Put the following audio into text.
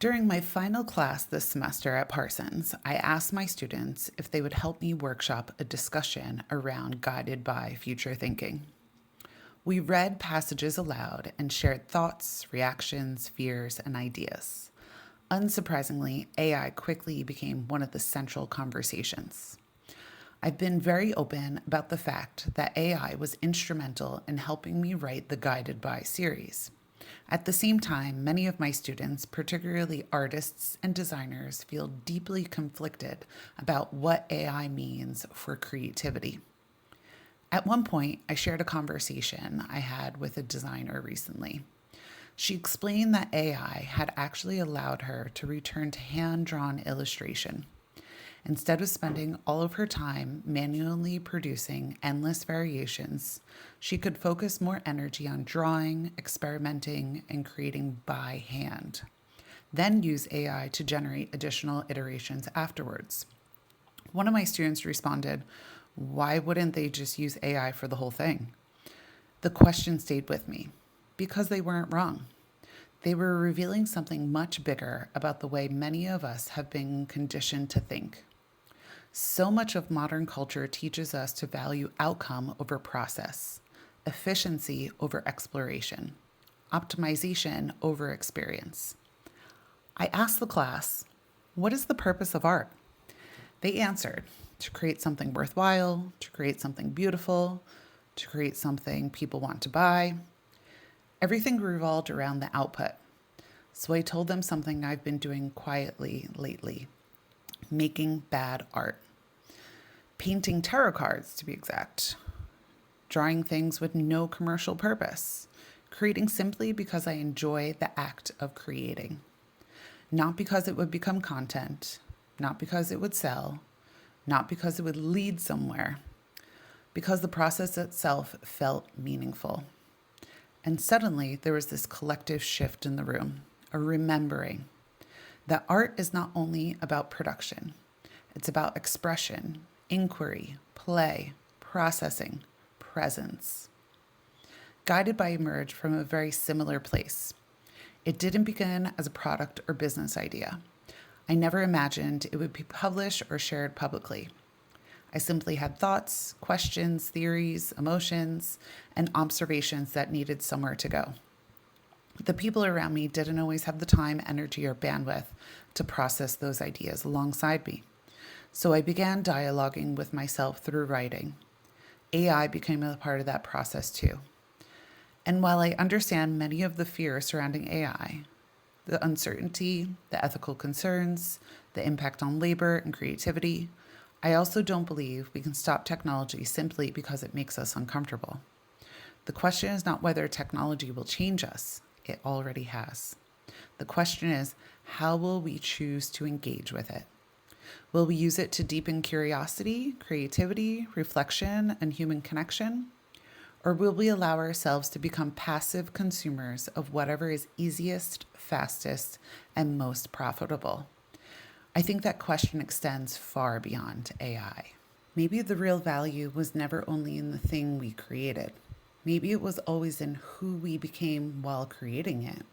During my final class this semester at Parsons, I asked my students if they would help me workshop a discussion around guided by future thinking. We read passages aloud and shared thoughts, reactions, fears, and ideas. Unsurprisingly, AI quickly became one of the central conversations. I've been very open about the fact that AI was instrumental in helping me write the Guided By series. At the same time, many of my students, particularly artists and designers, feel deeply conflicted about what AI means for creativity. At one point, I shared a conversation I had with a designer recently. She explained that AI had actually allowed her to return to hand drawn illustration. Instead of spending all of her time manually producing endless variations, she could focus more energy on drawing, experimenting, and creating by hand. Then use AI to generate additional iterations afterwards. One of my students responded, "Why wouldn't they just use AI for the whole thing?" The question stayed with me because they weren't wrong. They were revealing something much bigger about the way many of us have been conditioned to think. So much of modern culture teaches us to value outcome over process, efficiency over exploration, optimization over experience. I asked the class, "What is the purpose of art?" They answered, "To create something worthwhile, to create something beautiful, to create something people want to buy." Everything revolved around the output. So I told them something I've been doing quietly lately: making bad art. Painting tarot cards, to be exact. Drawing things with no commercial purpose. Creating simply because I enjoy the act of creating. Not because it would become content, not because it would sell, not because it would lead somewhere, because the process itself felt meaningful. And suddenly there was this collective shift in the room, a remembering that art is not only about production, it's about expression, inquiry, play, processing, presence. Guided by emerged from a very similar place. It didn't begin as a product or business idea. I never imagined it would be published or shared publicly. I simply had thoughts, questions, theories, emotions, and observations that needed somewhere to go. The people around me didn't always have the time, energy, or bandwidth to process those ideas alongside me. So I began dialoguing with myself through writing. AI became a part of that process too. And while I understand many of the fears surrounding AI, the uncertainty, the ethical concerns, the impact on labor and creativity, I also don't believe we can stop technology simply because it makes us uncomfortable. The question is not whether technology will change us, it already has. The question is, how will we choose to engage with it? Will we use it to deepen curiosity, creativity, reflection, and human connection? Or will we allow ourselves to become passive consumers of whatever is easiest, fastest, and most profitable? I think that question extends far beyond AI. Maybe the real value was never only in the thing we created. Maybe it was always in who we became while creating it.